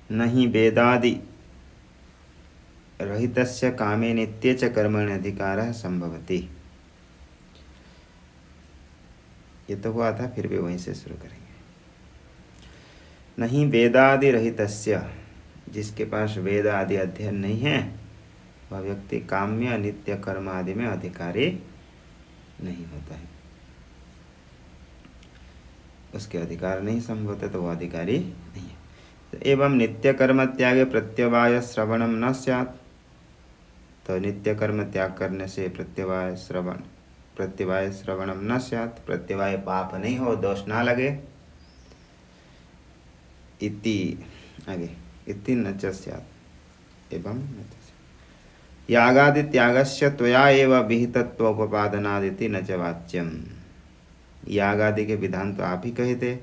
नहीं वेदादि रहितस्य कामे नित्ये च कर्मणि अधिकारः संभवति। ये तो हुआ था, फिर भी वहीं से शुरू करेंगे। नहीं वेदादि रहितस्य, जिसके पास वेद आदि अध्ययन नहीं है वह व्यक्ति काम्य नित्य कर्म आदि में अधिकारी नहीं होता है, उसके अधिकार नहीं संभव है, तो वह अधिकारी नहीं है। एवं नित्य कर्म त्यागे प्रत्यवाय श्रवणम न स्यात्, तो नित्य कर्म त्याग करने से प्रत्यवाय श्रवणम न स्यात्, प्रत्यवाय पाप नहीं हो, दोष ना लगे। इति आगे इति न च स्यात् एवं न च स्यात्। यागादि त्यागस्य त्वया एव विहितत्वोपपादनादिति न च वाच्यम। याग आदि के विधान तो आप ही कहे थे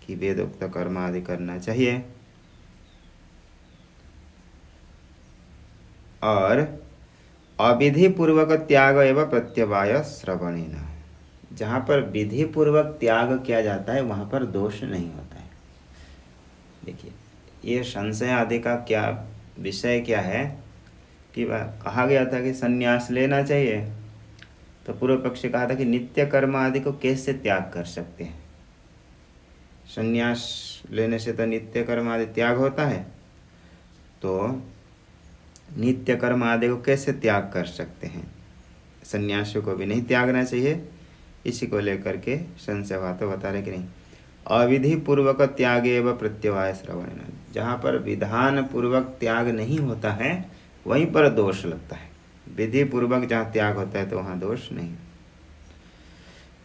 कि वेदोक्त कर्म आदि करना चाहिए, और अविधि पूर्वक त्याग एवं प्रत्यवाय श्रवणेन, जहाँ पर विधि पूर्वक त्याग किया जाता है वहाँ पर दोष नहीं होता है। देखिए ये संशय आदि का क्या विषय क्या है कि कहा गया था कि संन्यास लेना चाहिए, तो पूर्व पक्ष कहा था कि नित्य कर्म आदि को कैसे त्याग कर सकते हैं, संन्यास लेने से तो नित्य कर्म आदि त्याग होता है, तो नित्य कर्म आदि को कैसे त्याग कर सकते हैं, सन्यासियों को भी नहीं त्यागना चाहिए। इसी को लेकर के संशय हुआ, तो बता रहे कि नहीं अविधि पूर्वक त्याग एवं प्रत्यवाय श्रवण, जहाँ पर विधान पूर्वक त्याग नहीं होता है वहीं पर दोष लगता है, विधि पूर्वक जहाँ त्याग होता है तो वहाँ दोष नहीं।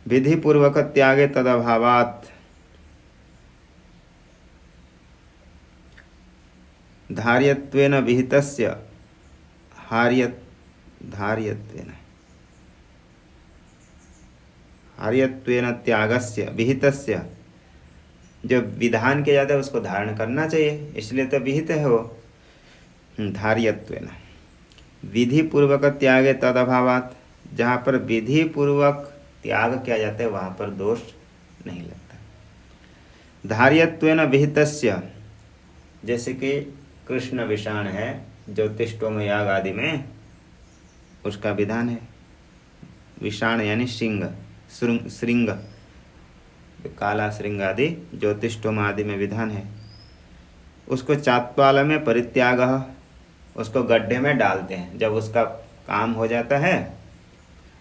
विधि पूर्वक त्यागे तदभावात् धार्यत्वेन विहितस्य हार्यत्वेन त्यागस्य विहितस्य, जो विधान किया जाता है उसको धारण करना चाहिए, इसलिए तो विहित है वो। धार्यत्वेन विधि पूर्वक त्यागे तद अभावात्, जहाँ पर विधि पूर्वक त्याग किया जाता है वहाँ पर दोष नहीं लगता। धार्यत्वेन विहितस्य, जैसे कि कृष्ण विषाण है ज्योतिष्टोम याग आदि में, उसका विधान है। विषाण यानी श्रृंग, काला श्रृंग आदि ज्योतिष्टोम आदि में विधान है। उसको चात्वाल में परित्याग, उसको गड्ढे में डालते हैं, जब उसका काम हो जाता है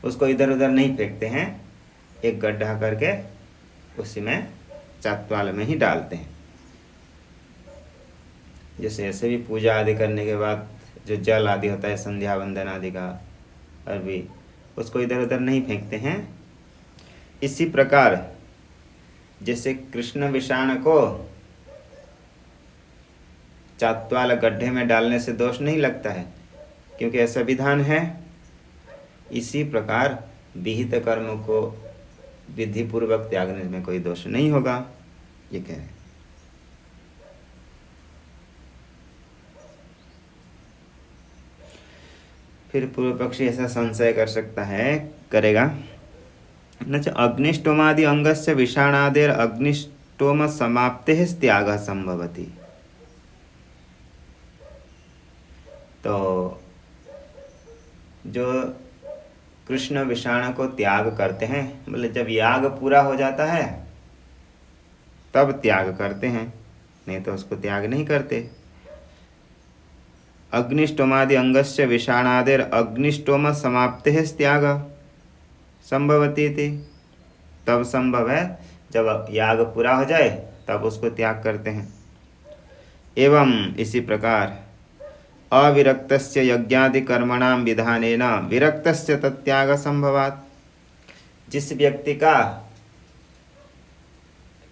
उसको इधर उधर नहीं फेंकते हैं, एक गड्ढा करके उसी में चात्वाल में ही डालते हैं। जैसे ऐसे भी पूजा आदि करने के बाद जो जल आदि होता है संध्या वंदन आदि का, और भी उसको इधर उधर नहीं फेंकते हैं। इसी प्रकार जैसे कृष्ण विषाण को चात्वाल गड्ढे में डालने से दोष नहीं लगता है क्योंकि ऐसा विधान है, इसी प्रकार विहित कर्म को विधि पूर्वक त्यागने में कोई दोष नहीं होगा, ये कह रहे हैं। फिर पूर्व पक्षी ऐसा संशय कर सकता है, करेगा न च अग्निष्टोमादि अंगस्य विषाणादेर अग्निष्टोम समाप्ते त्याग संभवति। तो जो कृष्ण विषाण को त्याग करते हैं, मतलब जब याग पूरा हो जाता है तब त्याग करते हैं, नहीं तो उसको त्याग नहीं करते। अग्निष्टोमादि अंगस्य विषाणादेर अग्निष्टोम समाप्ते त्याग संभवती थी, तब संभव है जब याग पूरा हो जाए तब उसको त्याग करते हैं। एवं इसी प्रकार अविरक्तस्य यज्ञादि कर्मणाम विधानेन विरक्तस्य तत्याग संभवात्, जिस व्यक्ति का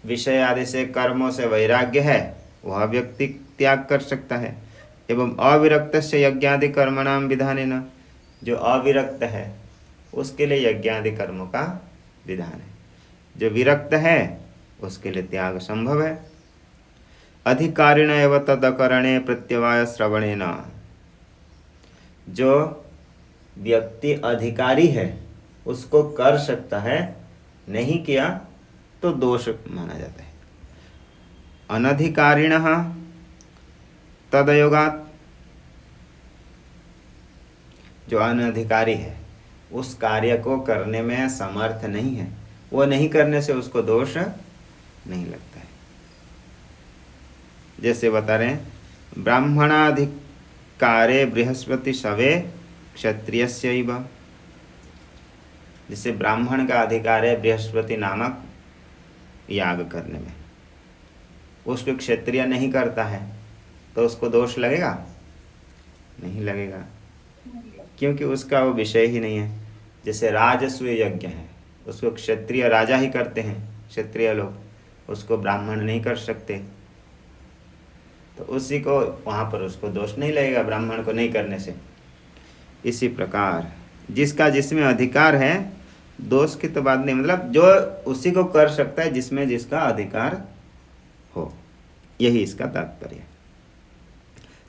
विषय आदि से कर्मों से वैराग्य है वह व्यक्ति त्याग कर सकता है। एवं अविरक्तस्य यज्ञादि कर्मणाम विधानेन, जो अविरक्त है उसके लिए यज्ञादि कर्मों का विधान है, जो विरक्त है उसके लिए त्याग संभव है। अधिकारिण एव तदकरणे प्रत्यवाय श्रवणेन, जो व्यक्ति अधिकारी है उसको कर सकता है, नहीं किया तो दोष माना जाता है। अनधिकारिणः तदयोगात, जो अनधिकारी है उस कार्य को करने में समर्थ नहीं है, वो नहीं करने से उसको दोष नहीं लगता है। जैसे बता रहे हैं, ब्राह्मणाधिकारे बृहस्पति शवे क्षत्रियस्यैव। जिससे ब्राह्मण का अधिकार है बृहस्पति नामक याग करने में, उसको क्षत्रिय नहीं करता है तो उसको दोष लगेगा? नहीं लगेगा, क्योंकि उसका वो विषय ही नहीं है। जैसे राजसूय यज्ञ है, उसको क्षत्रिय राजा ही करते हैं, क्षत्रिय लोग, उसको ब्राह्मण नहीं कर सकते, तो उसी को वहाँ पर उसको दोष नहीं लगेगा ब्राह्मण को नहीं करने से। इसी प्रकार जिसका जिसमें अधिकार है, दोष की तो बात नहीं, मतलब जो उसी को कर सकता है जिसमें जिसका अधिकार हो, यही इसका तात्पर्य है।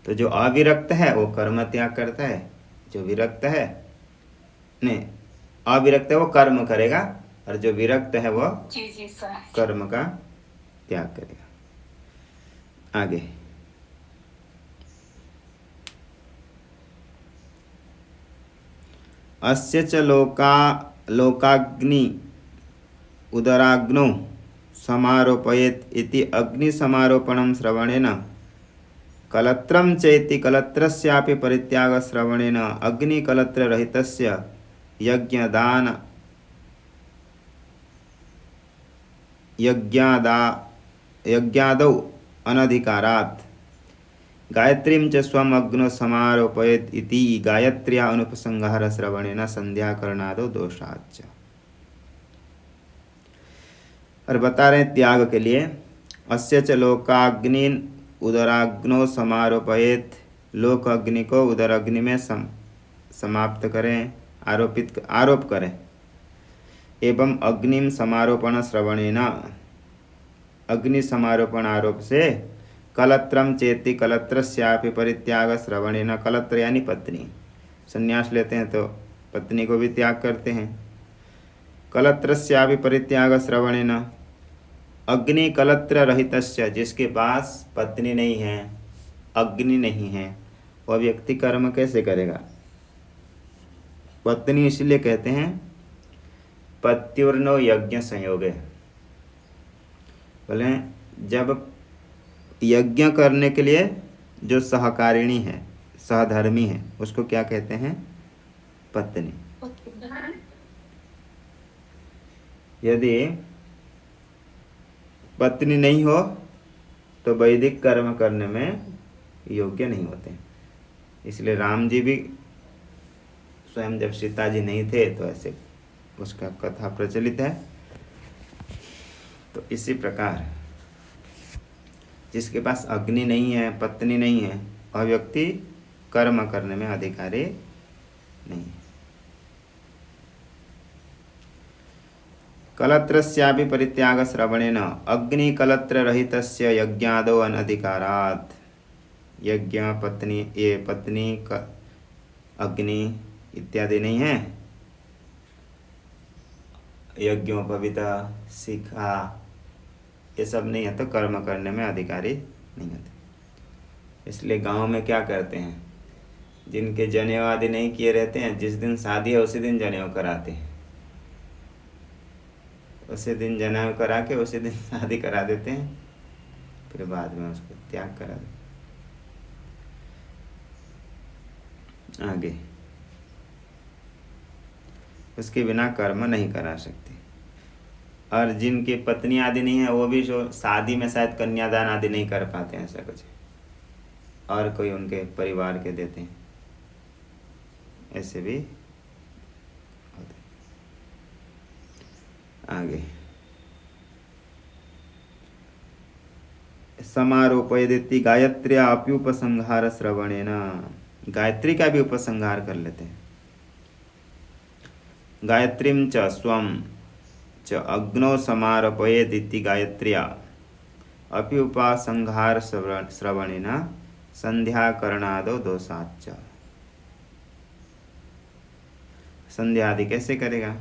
तो जो अविरक्त है वो कर्म त्याग करता है, जो विरक्त है नहीं, अविरक्त है वो कर्म करेगा, और जो विरक्त है वो कर्म का त्याग करेगा। आगे अस्य च लोकाग्नि उदराग्नौ समारोपयेत् इति अग्निसमारोपणं श्रवणेन कलत्रं चेति कलत्रस्यापि परित्याग श्रवणेन अग्निकलत्ररहितस्य यज्ञादौ अनधिकारात् गायत्रीं च स्वम् अग्नो समारोपयेत् इति गायत्र्या अनुपसंहार श्रवणेन संध्याकरणादौ दोषाच्च। और बता रहे हैं त्याग के लिए, अस्य च लोकाग्निन उदराग्नो समारोपयेत्, लोक अग्नि को उदर अग्नि में समाप्त करें, आरोप करें, एवं अग्निम समारोपण श्रवणेन, अग्नि समारोपण आरोप से कलत्रम चेति कलत्रस्यापि परित्याग श्रवणेन, कलत्र यानी पत्नी, संन्यास लेते हैं तो पत्नी को भी त्याग करते हैं, कलत्रस्यापि परित्याग श्रवणेन अग्नि कलत्र रहितस्य, जिसके पास पत्नी नहीं है, अग्नि नहीं है, वह व्यक्ति कर्म कैसे करेगा? पत्नी इसलिए कहते हैं पत्युर्नो यज्ञ संयोगे, बोले जब यज्ञ करने के लिए जो सहकारिणी है, सहधर्मी है, उसको क्या कहते हैं? पत्नी। यदि पत्नी नहीं हो तो वैदिक कर्म करने में योग्य नहीं होते। इसलिए राम जी भी स्वयं जब सीता जी नहीं थे तो ऐसे उसका कथा प्रचलित है। तो इसी प्रकार जिसके पास अग्नि नहीं है, पत्नी नहीं है, वह व्यक्ति कर्म करने में अधिकारी नहीं है। कलत्रस्यापि परित्याग श्रवणेन अग्नि कलत्र रहितस्य यज्ञादौ अनधिकारात्, यज्ञ पत्नी, ये पत्नी अग्नि इत्यादि नहीं है, यज्ञोपवीता, शिखा, ये सब नहीं है तो कर्म करने में अधिकारी नहीं होते। इसलिए गांव में क्या करते हैं, जिनके जनेऊ आदि नहीं किए रहते हैं, जिस दिन शादी है उसी दिन जनेऊ कराते हैं, उसी दिन जनेऊ करा के उसी दिन शादी करा देते हैं, फिर बाद में उसको त्याग करा देते। आगे उसके बिना कर्म नहीं करा सकते। और जिनकी पत्नी आदि नहीं है वो भी जो शादी में शायद कन्यादान आदि नहीं कर पाते हैं, ऐसा कुछ, और कोई उनके परिवार के देते हैं, ऐसे भी होते। आगे समारोपयेति गायत्र्या अपि उपसंहार श्रवणेन, गायत्री का भी उपसंहार कर लेते हैं। गायत्रीं च स्वं च अग्नौ समारोपयेदिति गायत्र्या अपि उपसंहार श्रवणेन संध्याकरणादौ दोषाच्च। संध्या आदि कैसे करेगा,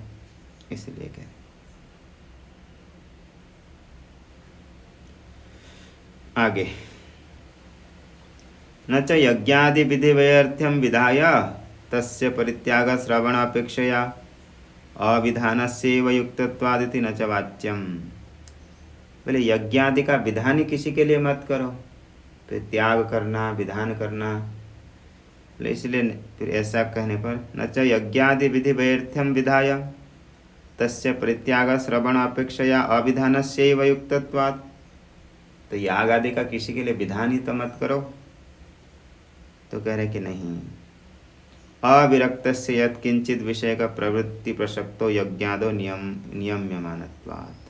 इसलिए कह आगे न च यज्ञादि विधि वैर्थ्यम विधाय तस्य परित्याग श्रवण अपेक्षया अविधानस्यैव युक्तत्वादिति न च वाच्यम। बोले यज्ञादि का विधान ही किसी के लिए मत करो, फिर त्याग करना विधान करना। बोले इसलिए फिर ऐसा कहने पर न च यज्ञादि विधि वैर्थ्यम विधाय तस्य परित्याग श्रवण अपेक्षया अविधानस्यैव युक्तत्वात्। तो याग आदि का किसी के लिए विधान ही तो मत करो। तो कह रहे कि नहीं, अविरक्तस्य यत् किंचित विषय का प्रवृत्ति प्रसक्तो यज्ञादो नियम्यमानत्वात्।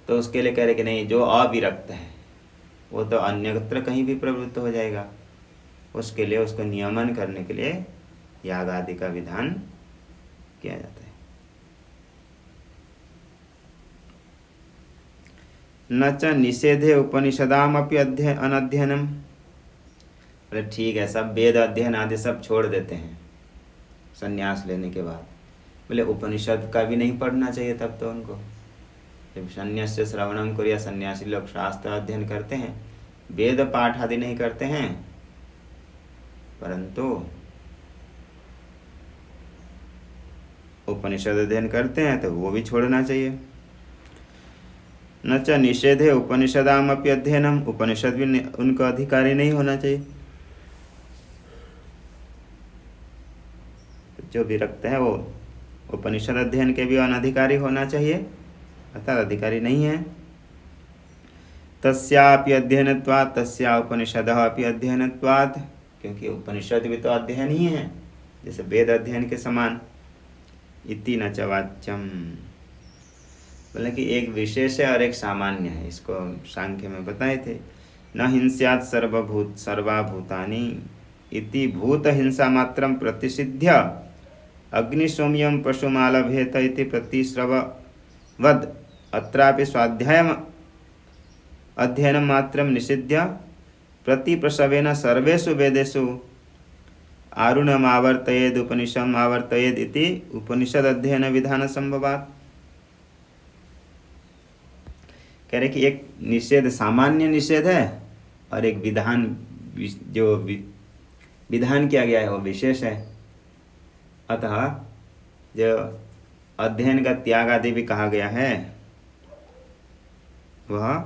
तो उसके लिए कह रहे कि नहीं, जो अविरक्त है वो तो अन्यत्र कहीं भी प्रवृत्त हो जाएगा, उसके लिए उसको नियमन करने के लिए याग आदि का विधान किया जाता है। न च निषेधे उपनिषदामपि अनध्ययनम। अरे ठीक है, सब वेद अध्ययन आदि सब छोड़ देते हैं संन्यास लेने के बाद। बोले उपनिषद का भी नहीं पढ़ना चाहिए तब तो उनको। जब संन्यास से श्रवणम करो, या सन्यासी लोग शास्त्र अध्ययन करते हैं, वेद पाठ आदि नहीं करते हैं, परंतु उपनिषद अध्ययन करते हैं तो वो भी छोड़ना चाहिए। न च निषेधे उपनिषदामपि अध्ययनम। उपनिषद भी उनका अधिकारी नहीं होना चाहिए। जो विरक्त है वो उपनिषद अध्ययन के भी अनधिकारी होना चाहिए, अर्थात अधिकारी नहीं है। तस्यापि अध्ययनत्वात् तस्या उपनिषदः अपि अध्ययनत्वात्। क्योंकि उपनिषद भी तो अध्ययन ही है, जैसे वेद अध्ययन के समान। इति न च वाच्यम। बोले कि एक विशेष है और एक सामान्य है, इसको सांख्य में बताए थे। न हिंस्यात् सर्वाभूतानि इति भूत हिंसा मात्रम प्रतिसिद्ध्य अग्निशोम्यम पशुमालभेत इति प्रतिश्रववद अत्रापि स्वाध्यायम अध्ययन मात्रम निषिध्य प्रतिप्रसवेन सर्वेषु वेदेषु आरुणम आवर्तयेद उपनिषम आवर्तयेद इति उपनिषद अध्ययन विधान संभवात्। कह रहे कि एक निषेध सामान्य निषेध है और एक विधान, जो विधान किया गया है वो विशेष है। अतः जो अध्ययन का त्याग आदि भी कहा गया है वह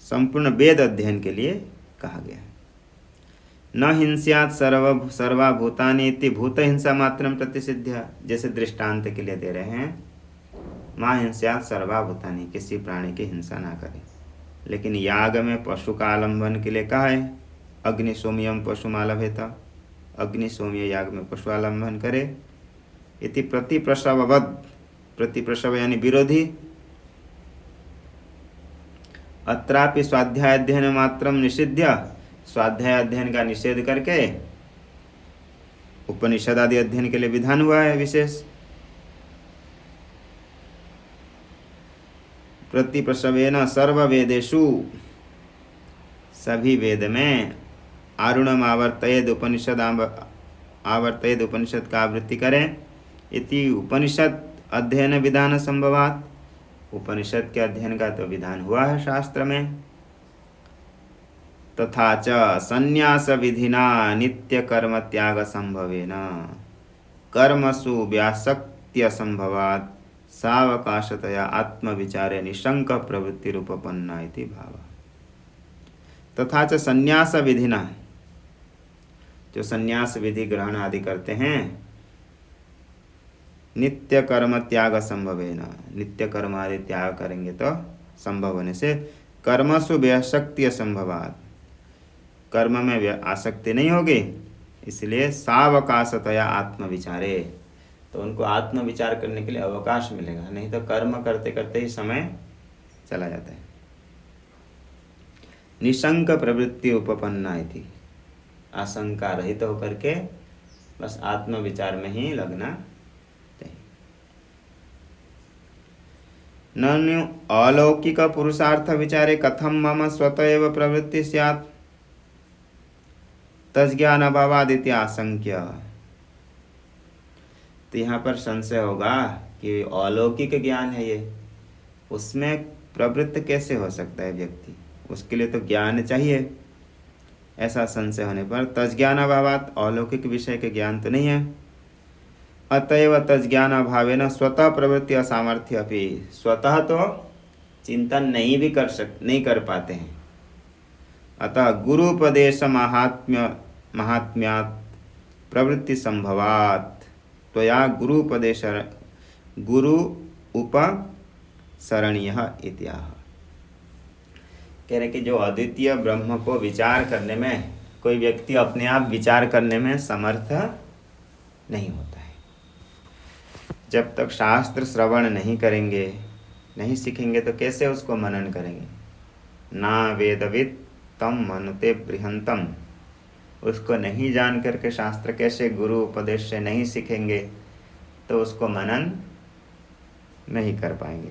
संपूर्ण वेद अध्ययन के लिए कहा गया है। न हिंस्यात् सर्वाभूतानि इति भूत हिंसा मात्रम प्रतिसिद्ध्य। जैसे दृष्टांत के लिए दे रहे हैं, माँ हिंस्यात् सर्वाभूतानि, किसी प्राणी की हिंसा ना करे। लेकिन याग में पशु का आलंबन के लिए कहा है, अग्निशोम्यम पशुमालभेत, अग्निशोम्य याग में पशु आलंबन करे। इति प्रतिप्रसववद, प्रतिप्रसव यानी विरोधी। अत्रापि स्वाध्याय अध्ययन मात्रम निषिध्य, स्वाध्याय अध्ययन का निषेध करके उपनिषद आदि अध्ययन के लिए विधान हुआ है विशेष। प्रतिप्रसवेन सर्ववेदेषु, सभी वेद में आरुणम आवर्तयेद उपनिषद आवर्तयेद, उपनिषद का आवृत्ति करें। इति उपनिषद अध्ययन विधान संभवात्। उपनिषद के अध्ययन का तो विधान हुआ है शास्त्र में। तथा च संन्यास विधिना नित्य कर्म त्याग संभवेन कर्मसु व्यासक्त्य संभवात् सावकाशतया आत्मविचारे निशंक प्रवृत्ति रूपपन्ना इति भाव। तथा च संन्यास विधिना, जो संन्यास विधि ग्रहण आदि करते हैं, नित्य कर्म त्याग संभवेन, नित्य कर्म आदि त्याग करेंगे तो संभव होने से कर्मसु व्यासक्त्य संभवात्, कर्म में आसक्ति नहीं होगी, इसलिए सावकाशतया आत्मविचारे, तो उनको आत्मविचार करने के लिए अवकाश मिलेगा। नहीं तो कर्म करते करते ही समय चला जाता है। निशंक प्रवृत्ति उपपन्ना इति, आशंका रहित होकर के बस आत्मविचार में ही लगना चाहिए। ननु अलौकिक पुरुषार्थ विचारे कथम मम स्वतः एव प्रवृत्ति स्यात् तज्ज्ञान अभावादिति आशंक्य। तो यहाँ पर संशय होगा कि अलौकिक ज्ञान है ये, उसमें प्रवृत्त कैसे हो सकता है व्यक्ति। उसके लिए तो ज्ञान चाहिए। ऐसा संशय होने पर तज्ज्ञान अभावात, अलौकिक विषय के ज्ञान तो नहीं है। अतएव तज्ज्ञान अभावेन स्वतः प्रवृत्ति असामर्थ्य भी, स्वतः तो चिंतन नहीं कर पाते हैं। अतः गुरुपदेश महात्म्यात् प्रवृत्ति संभवात् त्वया गुरु उपसरणीयः इत्याह। कह रहे कि जो अद्वितीय ब्रह्म को विचार करने में, कोई व्यक्ति अपने आप विचार करने में समर्थ नहीं होता है। जब तक शास्त्र श्रवण नहीं करेंगे, नहीं सीखेंगे, तो कैसे उसको मनन करेंगे। ना वेदविद तम मनुते बृहंतम, उसको नहीं जान करके शास्त्र कैसे गुरु उपदेश से नहीं सीखेंगे तो उसको मनन नहीं कर पाएंगे।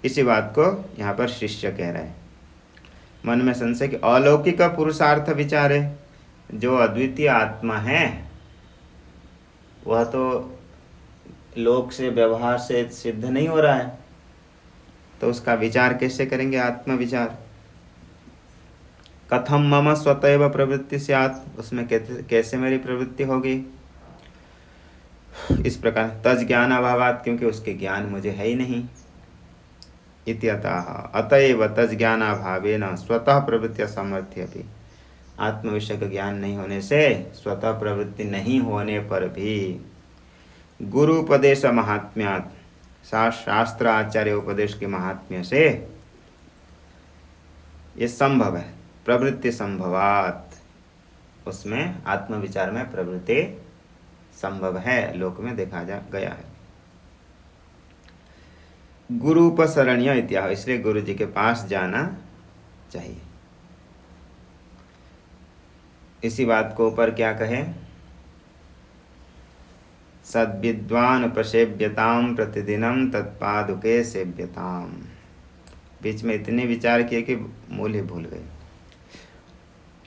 इसी बात को यहाँ पर शिष्य कह रहा है। मन में संशय कि अलौकिक का पुरुषार्थ विचारे, जो अद्वितीय आत्मा है वह तो लोक से व्यवहार से सिद्ध नहीं हो रहा है, तो उसका विचार कैसे करेंगे, आत्म विचार। कथम मम स्वतएव प्रवृत्ति स्यात्, उसमें कैसे मेरी प्रवृत्ति होगी। इस प्रकार तज ज्ञान अभावात, क्योंकि उसके ज्ञान मुझे है ही नहीं। इत्यतः अतएव तज ज्ञानाभावेन स्वतः प्रवृत्ति असमर्थ्य भी, आत्म विषय का ज्ञान नहीं होने से, स्वतः प्रवृत्ति नहीं होने पर भी गुरु उपदेश महात्म्यात्, शास्त्र आचार्य उपदेश के महात्म्य से ये संभव है। प्रवृत्ति संभवात, उसमें आत्मविचार में प्रवृत्ति संभव है, लोक में देखा गया है। गुरु उपसरणीय इत्याह, इसलिए गुरु जी के पास जाना चाहिए। इसी बात को ऊपर क्या कहे, सद्विद्वान उपसेव्यताम प्रतिदिनम तत्पादुके सेव्यताम। बीच में इतने विचार किए कि मूल ही भूल गए।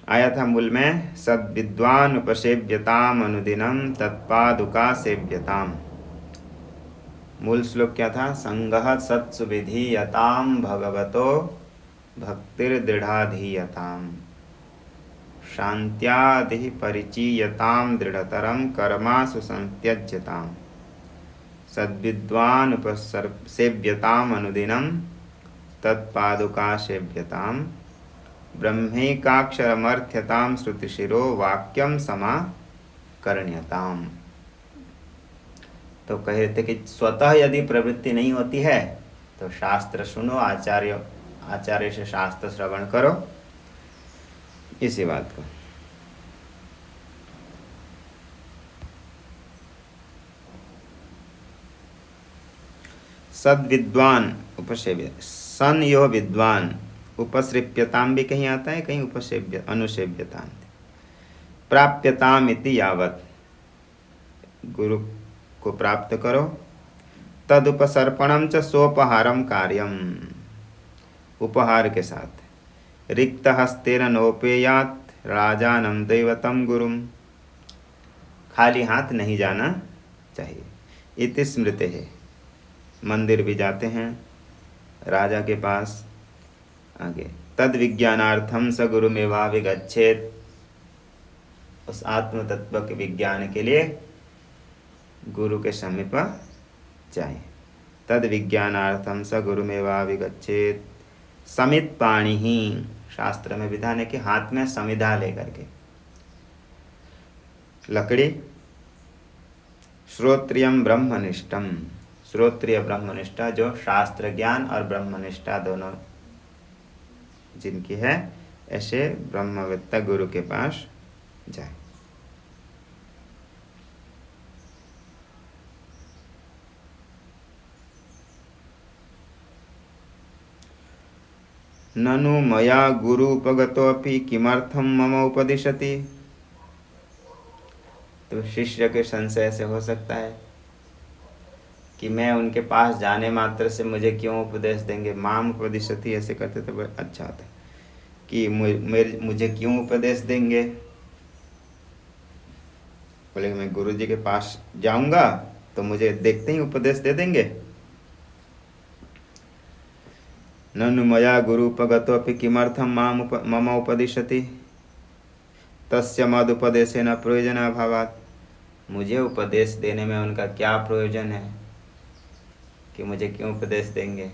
आया था मूल में सद्विद्वान उपसेव्यताम अनुदिनम तत्पादुका सेव्यताम। मूल श्लोक क्या था, संगः सत्सु विधीयताम भगवतो भक्तिर्दृढ़ाधीयताम शांत्यादि परिचीयताम दृढ़तरम कर्मासु संत्यज्यताम सद्विद्वान उपसेव्यताम अनुदिनम तत्पादुका सेव्यताम ब्रह्मैकाक्षरमर्थ्यताम श्रुतिशिरो वाक्यम समाकर्ण्यताम। तो कह रहे थे कि स्वतः यदि प्रवृत्ति नहीं होती है तो शास्त्र सुनो, आचार्य से शास्त्र श्रवण करो, इसी बात को। सद विद्वान उपसेव्य, सन यो विद्वान, उपसृप्यताम भी कहीं आता है, कहीं उपसेव्य अनुसेव्यताम। प्राप्यताम इति यावत, गुरु को प्राप्त करो। तद उपसर्पणम च सोपहारम कार्यम, उपहार के साथ। रिक्त हस्तेन नोपेयात राजानम दैवतम गुरुम, खाली हाथ नहीं जाना चाहिए। इति स्मृते है, मंदिर भी जाते हैं राजा के पास। आगे तद विज्ञानार्थम स गुरुमेवाभिगच्छेत्, उस आत्म तत्व के विज्ञान के लिए गुरु के समीप जाए। तद विज्ञानार्थम स गुरुमेवाभिगच्छेत्। समित पाणी ही, शास्त्र में विधान है कि हाथ में समिधा लेकर के, लकड़ी। श्रोत्रियम ब्रह्मनिष्ठम, श्रोत्रिय ब्रह्मनिष्ठा, जो शास्त्र ज्ञान और ब्रह्मनिष्ठा दोनों जिनकी है, ऐसे ब्रह्मवेत्ता गुरु के पास जाए। ननु मया गुरु उपगतोऽपि किमर्थम मम उपदिशति। तो शिष्य के संशय से हो सकता है कि मैं उनके पास जाने मात्र से मुझे क्यों उपदेश देंगे। माम उपदिशति ऐसे करते तो अच्छा होता है कि मुझे क्यों उपदेश देंगे। बोले मैं गुरु जी के पास जाऊंगा तो मुझे देखते ही उपदेश दे देंगे। ननु मया गुरुपगतोऽपि किमर्थं मम उपदिशति तस्य मदुपदेशेन प्रयोजनाभावात्। मुझे उपदेश देने में उनका क्या प्रयोजन है कि मुझे क्यों उपदेश देंगे।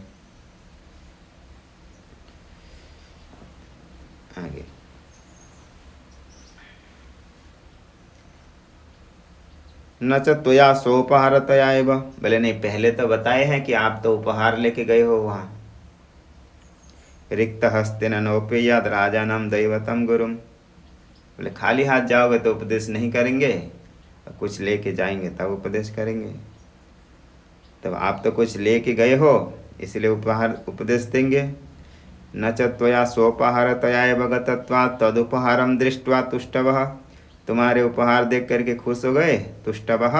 आगे न च त्वया सोपहारतया एव। बोले नहीं, पहले तो बताए हैं कि आप तो उपहार लेके गए हो वहाँ। रिक्त हस्तेन नोपेयाद राजानम दैवतम गुरुम। बोले खाली हाथ जाओगे तो उपदेश नहीं करेंगे, कुछ लेके जाएंगे तब उपदेश करेंगे। तब आप तो कुछ लेके गए हो इसलिए उपदेश देंगे। न च त्वया सोपहारतया एव गतत्वात् तदुपहारम दृष्ट्वा तुष्टवः। तुम्हारे उपहार देख करके खुश हो गए, तुष्टवः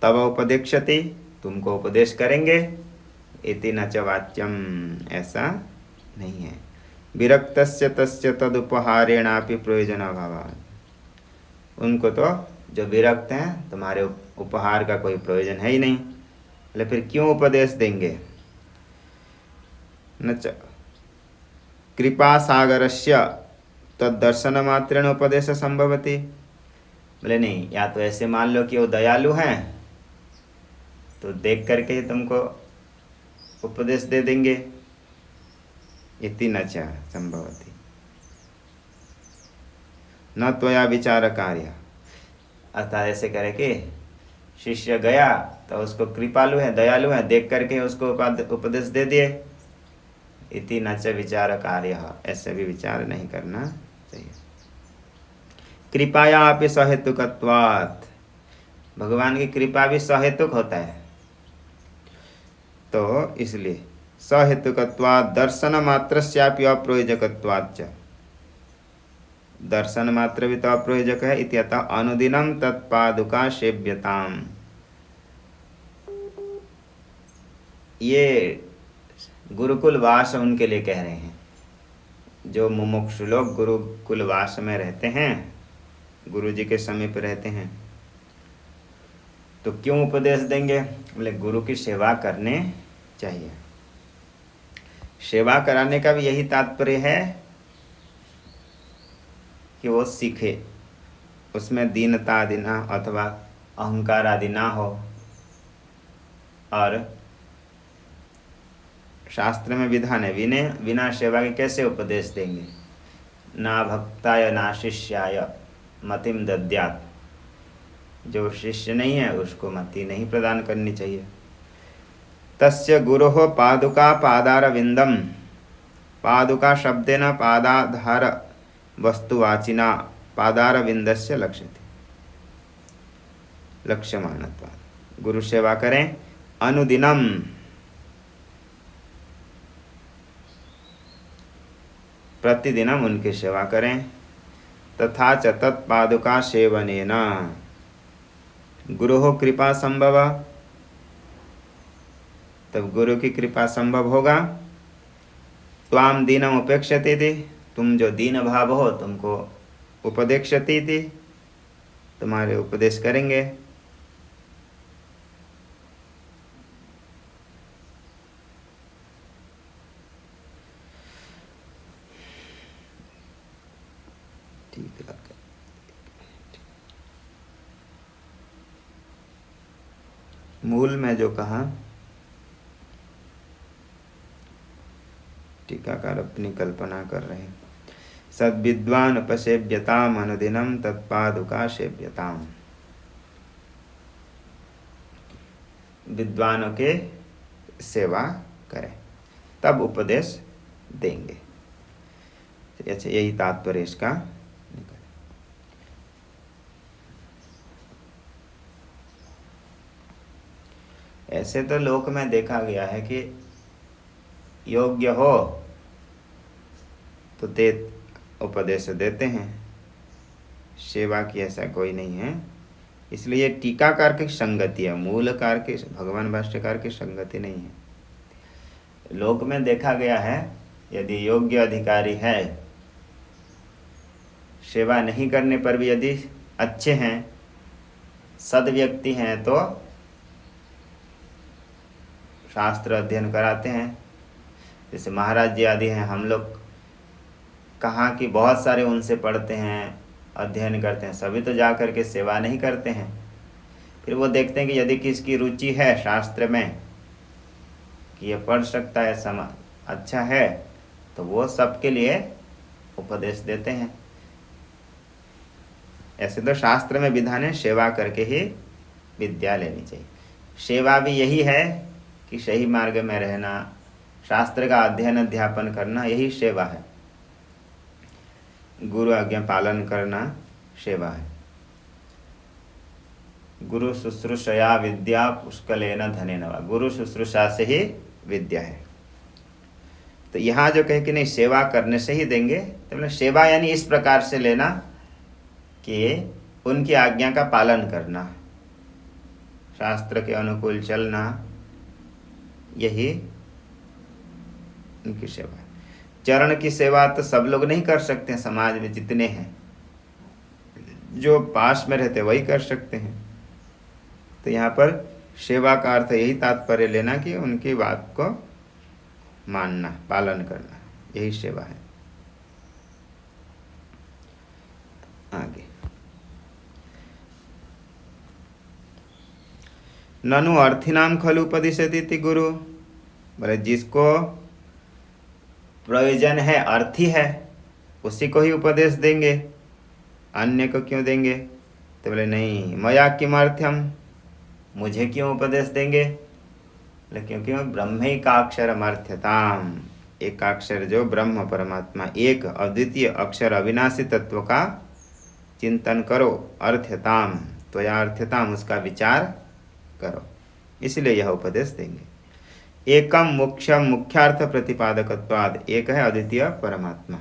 तब उपदेक्षति, तुमको उपदेश करेंगे। इति न च वाच्यम, ऐसा नहीं है। विरक्तस्य तस्य तदुपहारेणापि प्रयोजनाभावात्। उनको तो जो विरक्त हैं तुम्हारे उपहार का कोई प्रयोजन है ही नहीं, बोले फिर क्यों उपदेश देंगे। न च कृपा सागरस्य तदर्शन मात्रेण उपदेश संभवति। बोले नहीं, या तो ऐसे मान लो कि वो दयालु हैं तो देख करके ही तुमको उपदेश दे देंगे। इति न च संभवति न त्वया विचार कार्य। अर्थात ऐसे करे कि शिष्य गया तो उसको कृपालु है, दयालु है, देख करके उसको उपदेश दे दिए। इति न च विचार कार्य, ऐसे भी विचार नहीं करना चाहिए। कृपाया अपि सहेतुकत्वात्, भगवान की कृपा भी सहेतुक होता है, तो इसलिए सहेतुकत्वात् दर्शन मात्रस्यापि अप्रयोजकत्वाच्च। दर्शन मात्र भी तो अप्रयोजक है। इत्यतः अनुदिनम तत्पादुका सेव्यताम। ये गुरुकुल वास उनके लिए कह रहे हैं जो मुमुक्षु लोग गुरुकुल वास में रहते हैं, गुरु जी के समीप रहते हैं। तो क्यों उपदेश देंगे, बोले गुरु की सेवा करने चाहिए। सेवा कराने का भी यही तात्पर्य है कि वो सीखे, उसमें दीनता आदि ना अथवा अहंकार आदि ना हो। और शास्त्र में विधान है, विनय बिना सेवा के कैसे उपदेश देंगे। ना भक्ताय ना शिष्याय मतिम दद्यात्। जो शिष्य नहीं है उसको मति नहीं प्रदान करनी चाहिए। तस्य गुरोः पादुका पादारविंदम। पादुका शब्देन पादाधार वस्तुवाचिना पादारविंदस्य लक्ष्यते लक्ष्यमानत्वात्। गुरु सेवा करें अनुदिनम, प्रतिदिनम उनकी सेवा करें। तथा च तत्पादुका सेवनेन गुरुः कृपा संभव। तब गुरु की कृपा संभव होगा। त्वाम दीनम उपेक्षते थी, तुम जो दीन भाव हो तुमको उपदेक्षति थी, तुम्हारे उपदेश करेंगे। ठीक है, मूल में जो कहा टीकाकार अपनी कल्पना कर रहे हैं। सद्विद्वान उपसेव्यताम अनुदिनम तत्पादुका सेव्यताम। विद्वानों के सेवा करें तब उपदेश देंगे। अच्छा, यही तात्पर्य इसका। ऐसे तो लोक में देखा गया है कि योग्य हो तो उपदेश देते हैं, सेवा की ऐसा कोई नहीं है। इसलिए टीकाकार की संगति है, मूलकार की, भगवान भाष्यकार की संगति नहीं है। लोक में देखा गया है यदि योग्य अधिकारी है, सेवा नहीं करने पर भी यदि अच्छे हैं, सद व्यक्ति हैं, तो शास्त्र अध्ययन कराते हैं। जैसे महाराज जी आदि हैं, हम लोग कहाँ कि बहुत सारे उनसे पढ़ते हैं, अध्ययन करते हैं, सभी तो जा कर के सेवा नहीं करते हैं। फिर वो देखते हैं कि यदि किसकी रुचि है शास्त्र में कि ये पढ़ सकता है, अच्छा है, तो वो सबके लिए उपदेश देते हैं। ऐसे तो शास्त्र में विधान है सेवा करके ही विद्या लेनी चाहिए। सेवा भी यही है कि सही मार्ग में रहना, शास्त्र का अध्ययन अध्यापन करना, यही सेवा है। गुरु आज्ञा पालन करना सेवा है। गुरु शुश्रूषया विद्या पुष्कलेन धनेन वा, गुरु शुश्रूषा से ही विद्या है। तो यहाँ जो कहे कि नहीं सेवा करने से ही देंगे, तो मतलब सेवा यानी इस प्रकार से लेना कि उनकी आज्ञा का पालन करना, शास्त्र के अनुकूल चलना, यही उनकी सेवा है। चरण की सेवा तो सब लोग नहीं कर सकते हैं, समाज में जितने हैं, जो पास में रहते वही कर सकते हैं। तो यहाँ पर सेवा का अर्थ यही तात्पर्य लेना कि उनकी बात को मानना, पालन करना, यही सेवा है। आगे ननु अर्थीनाम खलु उपदिशति गुरु, बोले जिसको प्रयोजन है, अर्थी है, उसी को ही उपदेश देंगे, अन्य को क्यों देंगे? तो बोले नहीं, मया किमर्थ्यम, मुझे क्यों उपदेश देंगे? क्योंकि ब्रह्मैकाक्षरमर्थ्यताम, एकाक्षर जो ब्रह्म परमात्मा एक अद्वितीय अक्षर अविनाशी तत्व का चिंतन करो, अर्थ्यताम, त्वया अर्थ्यताम, उसका विचार करो, इसलिए यह उपदेश देंगे। एकम मुख्यम मुख्यार्थ प्रतिपादकत्वाद, एक है अद्वितीय परमात्मा।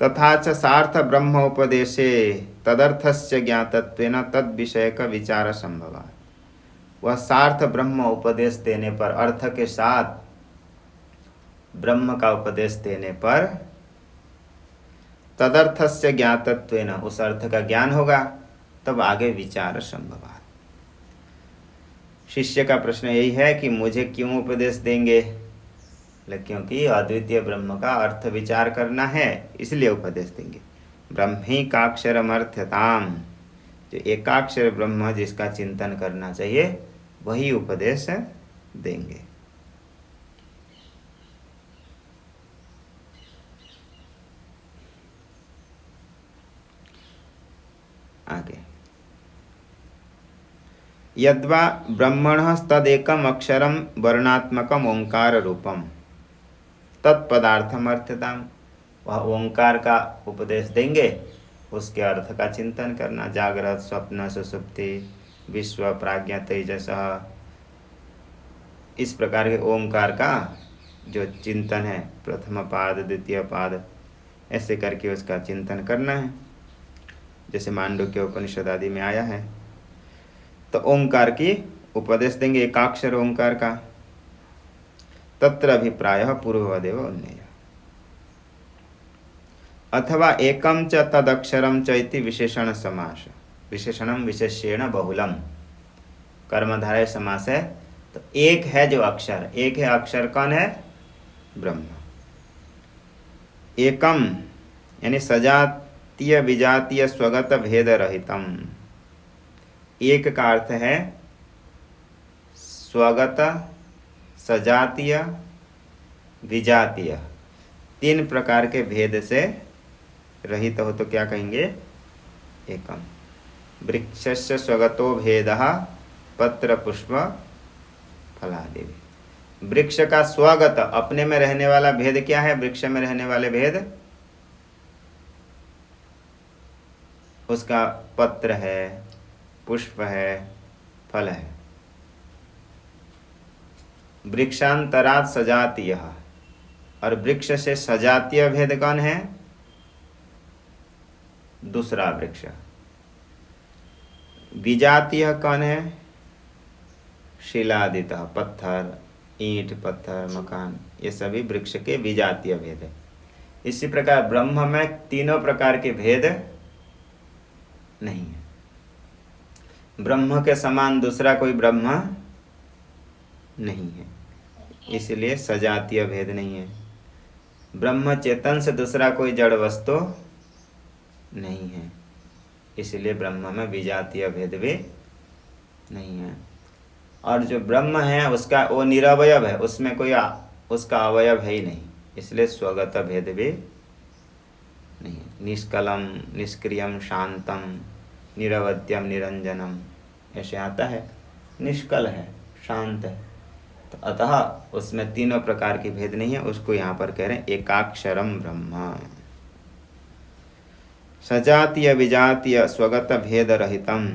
तथा च सार्थ ब्रह्म उपदेशे तदर्थस्य ज्ञातत्वेन तद विषयक विचार संभवात्, वह सार्थ ब्रह्म उपदेश देने पर, अर्थ के साथ ब्रह्म का उपदेश देने पर, तदर्थस्य ज्ञातत्वेन, उस अर्थ का ज्ञान होगा, तब आगे विचार संभवात्। शिष्य का प्रश्न यही है कि मुझे क्यों उपदेश देंगे? क्योंकि अद्वितीय ब्रह्म का अर्थ विचार करना है, इसलिए उपदेश देंगे। ब्रह्मैकाक्षरमर्थ्यताम, जो एकाक्षर ब्रह्म जिसका चिंतन करना चाहिए, वही उपदेश देंगे। आगे यद्वा ब्रह्मणः तदेकम अक्षरम वर्णात्मकम ओंकार रूपम तत्पदार्थम अर्थताम, वह ओंकार का उपदेश देंगे, उसके अर्थ का चिंतन करना, जागृत स्वप्न सुषुप्ति विश्व प्राज्ञा तेजस, इस प्रकार के ओंकार का जो चिंतन है, प्रथम पाद द्वितीय पाद, ऐसे करके उसका चिंतन करना है, जैसे मांडुक्य उपनिषद आदि में आया है। तो ओंकार की उपदेश देंगे, एकाक्षर ओंकार का। तत्र अभिप्रायः पूर्ववदेव उन्नय, अथवा एकम च तदक्षरम च इति विशेषण समास, विशेषणम विशेषेण बहुलम, कर्मधारय समास है। तो एक है जो अक्षर, एक है अक्षर, कौन है? ब्रह्म। एकम यानी सजातीय विजातीय स्वगत भेद रहितम, एक का अर्थ है स्वगत, सजातीय, विजातीय, तीन प्रकार के भेद से रहित हो, तो क्या कहेंगे? एकम। वृक्षस्य स्वगतो भेदः पत्र पुष्प फलादि, वृक्ष का स्वगत, अपने में रहने वाला भेद क्या है? वृक्ष में रहने वाले भेद, उसका पत्र है, पुष्प है, फल है। वृक्षांतरात् सजातीय, और वृक्ष से सजातीय भेद कौन है? दूसरा वृक्ष। विजातीय कौन है? शिलादितः, पत्थर, ईंट, पत्थर, मकान, ये सभी वृक्ष के विजातीय भेद है। इसी प्रकार ब्रह्म में तीनों प्रकार के भेद नहीं है। ब्रह्म के समान दूसरा कोई ब्रह्म नहीं है। इसलिए सजातीय भेद नहीं है। ब्रह्म चेतन से दूसरा कोई जड़ वस्तु नहीं है, इसलिए ब्रह्म में विजातीय भेद भी नहीं है। और जो ब्रह्म है उसका वो निरवयव है, उसमें कोई उसका अवयव है ही नहीं, इसलिए स्वगत भेद भी नहीं है। निष्कलम, निष्क्रियम, शांतम, निरवध्यम, निरंजनम, ऐसे आता है। निष्कल है, शांत है, तो अतः उसमें तीनों प्रकार की भेद नहीं है। उसको यहाँ पर कह रहे हैं एकाक्षरम ब्रह्म। सजातीय विजातीय स्वगत भेद रहितम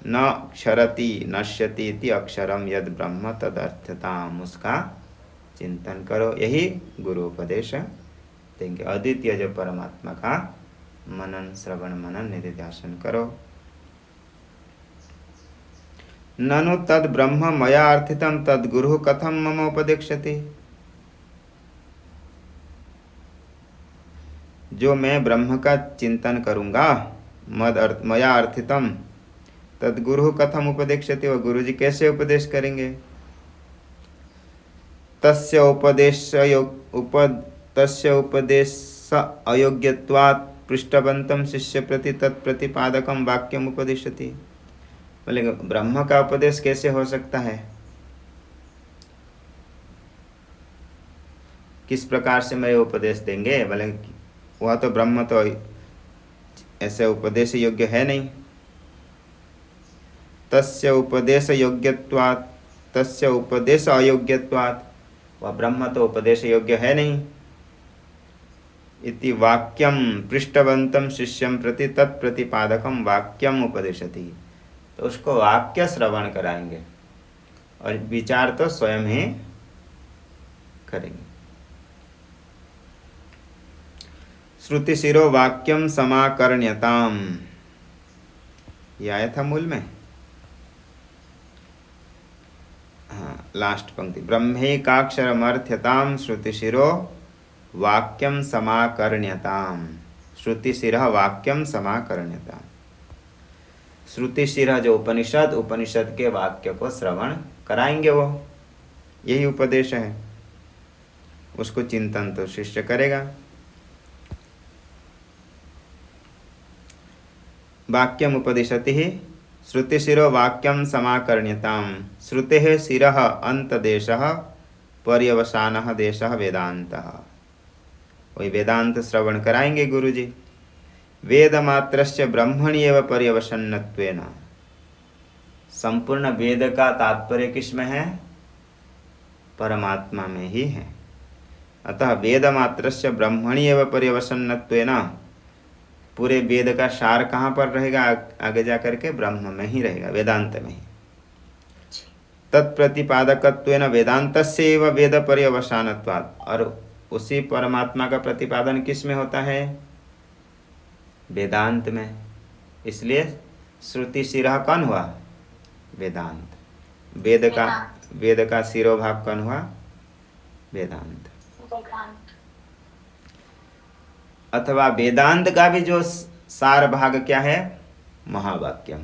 न क्षरति नश्यति इति अक्षरम यद ब्रह्म तदर्थताम, उसका चिंतन करो। यही गुरु उपदेश देंगे। अद्वितीय जो परमात्मा का मनन, श्रवण मनन निधिध्यासन करो। ननु तद ब्रह्म मया अर्थितम तद गुरु कथम मम उपदेक्षति। जो मैं ब्रह्म का चिंतन करूंगा, मया अर्थितम तद गुरु कथम उपदेक्षति, वह गुरु जी कैसे उपदेश करेंगे। तस्य उपदेश अयोग्यत्वात् पृष्ठवंतम शिष्य प्रति तत्प्रतिपादकम वाक्यम उपदिशति। बोले ब्रह्म का उपदेश कैसे हो सकता है, किस प्रकार से मैं उपदेश देंगे। बोले वह तो ब्रह्म तो ऐसे उपदेश योग्य है नहीं। तस्य उपदेश अयोग्यत्वात्, वह ब्रह्म तो उपदेश योग्य है नहीं। इति वाक्यम पृष्ठवंतम शिष्यम प्रति तत्प्रतिपादकम वाक्यम उपदिशति, तो उसको वाक्य श्रवण कराएंगे और विचार तो स्वयं ही करेंगे। श्रुति शिरो वाक्यम समाकर्ण्यताम, यह आया था मूल में। हाँ, लास्ट पंक्ति, ब्रह्मैकाक्षरमर्थ्यताम श्रुति शिरो वाक्यम समाकर्ण्यताम। श्रुति शिरः वाक्यम समाकर्ण्यताम। श्रुति शिरः जो उपनिषद के वाक्य को श्रवण कराएंगे, वो यही उपदेश है। उसको चिंतन तो शिष्य करेगा। वाक्यम उपदिशति ही श्रुतिशिरो वाक्यम समाकर्ण्यताम। श्रुतेः शिरः अंतदेशः पर्यवसानः देशः वेदान्तः, वही वेदांत श्रवण कराएंगे गुरुजी। वेदमात्रस्य ब्रह्मणि एव पर्यवसन्नत्वेन, संपूर्ण वेद का तात्पर्य किसमें है, परमात्मा में ही है। अतः वेदमात्रस्य ब्रह्मणि एव पर्यवसन्नत्वेन, पूरे वेद का सार कहाँ पर रहेगा, आगे जाकर के ब्रह्म में ही रहेगा, वेदांत में ही। तत्प्रतिपादकत्वेन वेदांतस्य एव वेद पर्यवसानत्वात्, और उसी परमात्मा का प्रतिपादन किस में होता है, वेदांत में। इसलिए श्रुति शिरः कौन हुआ, वेदांत। वेद का शिरोभाग कौन हुआ, वेदांत। अथवा वेदांत का भी जो सार भाग क्या है, महावाक्यम,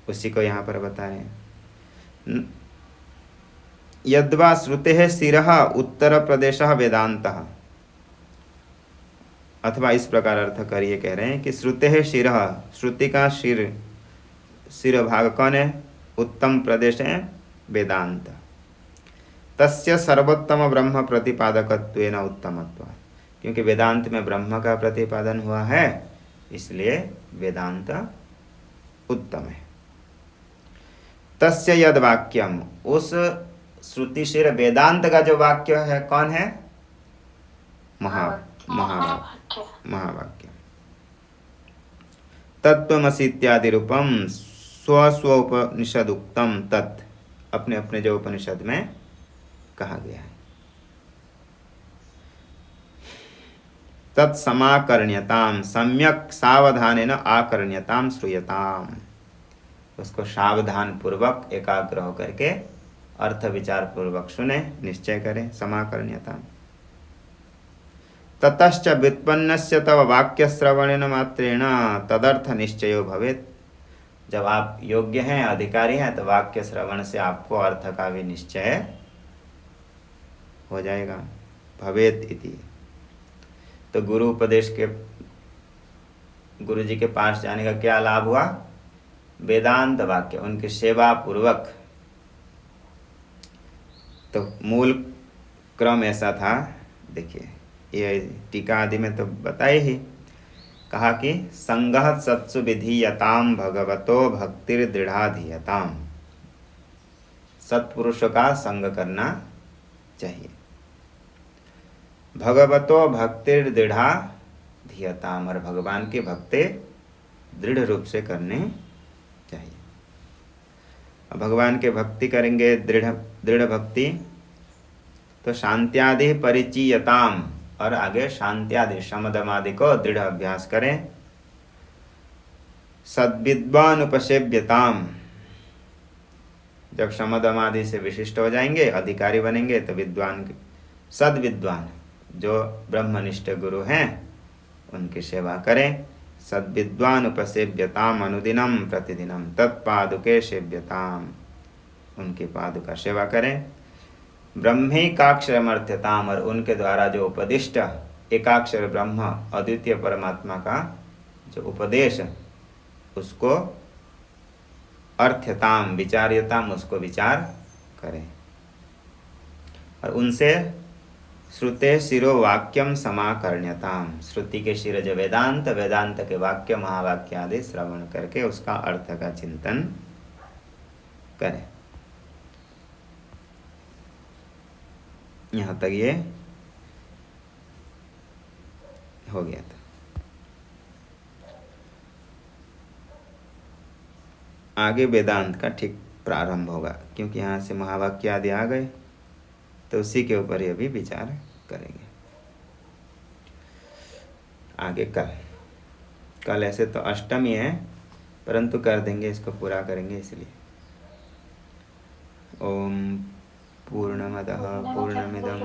उसी को यहाँ पर बता रहे हैं। यद्वा श्रुतेः शिरः उत्तर प्रदेशः वेदान्तः, अथवा इस प्रकार अर्थ करिए, कह रहे हैं कि श्रुतेः शिरः, श्रुति का शिर भाग कौन है, उत्तम प्रदेश है वेदांत। तस्य सर्वोत्तम ब्रह्म प्रतिपादकत्वेन उत्तमत्वात्, क्योंकि वेदांत में ब्रह्म का प्रतिपादन हुआ है, इसलिए वेदांत उत्तम है। तस्य यद वाक्यम, उस श्रुतिशिर वेदांत का जो वाक्य है कौन है, महावाक्य। तत्त्वमसि इत्यादि रूपम स्व उपनिषद उक्तम तत्, अपने अपने जो उपनिषद में कहा गया है। तत्समाकर्ण्यताम सम्यक सावधानेन आकर्ण्यताम श्रूयताम, उसको सावधान पूर्वक एकाग्र होकर के अर्थ विचार पूर्वक सुने, निश्चय करें। समाकर्ण्यताम ततश्च व्युत्पन्नस्य तव वाक्य श्रवणेन मात्रेण तदर्थ निश्चयो भवेत्। जब आप योग्य हैं, अधिकारी हैं, तो वाक्य श्रवण से आपको अर्थ का भी निश्चय हो जाएगा। भवेत इति। तो गुरु उपदेश के, गुरु जी के पास जाने का क्या लाभ हुआ? वेदांत वाक्य उनकी सेवा पूर्वक। तो मूल क्रम ऐसा था, देखिए ये टीका आदि में तो बताए ही, कहा कि संगः सत्सु विधीयताम भगवतो भक्तिर्दृढ़ाधीयताम। सत्पुरुषों का संग करना चाहिए। भगवतो भक्तिर्दृढ़ाधीयताम, और भगवान की भक्ति दृढ़ रूप से करने चाहिए। भगवान के भक्ति करेंगे, दृढ़ भक्ति, तो शांत्यादि परिचीयताम, और आगे शांत्यादि शमदमादि को दृढ़ अभ्यास करें। सद्विद्वान उपसेव्यताम, जब शमदमादि से विशिष्ट हो जाएंगे, अधिकारी बनेंगे, तो विद्वान, सद्विद्वान जो ब्रह्मनिष्ठ गुरु हैं उनकी सेवा करें। सद्विद्वान उपसेव्यताम अनुदिनम प्रतिदिनम तत्पादुके सेव्यताम, उनकी पादुका सेवा करें। ब्रह्मैकाक्षरमर्थ्यताम, और उनके द्वारा जो उपदिष्ट एकाक्षर ब्रह्म अद्वितीय परमात्मा का जो उपदेश, उसको अर्थ्यताम विचार्यताम, उसको विचार करें। और उनसे श्रुते शिरो वाक्यम समाकर्ण्यताम, श्रुति के शिर जो वेदांत, वेदांत के वाक्य महावाक्य आदि श्रवण करके उसका अर्थ का चिंतन करें। यहाँ तक ये हो गया था। आगे वेदांत का ठीक प्रारंभ होगा, क्योंकि यहाँ से महावाक्य आदि आ गए, तो उसी के ऊपर ही अभी विचार करेंगे। आगे कल ऐसे तो अष्टमी है, परंतु कर देंगे, इसको पूरा करेंगे इसलिए। ओम पूर्णमदः पूर्णमिदं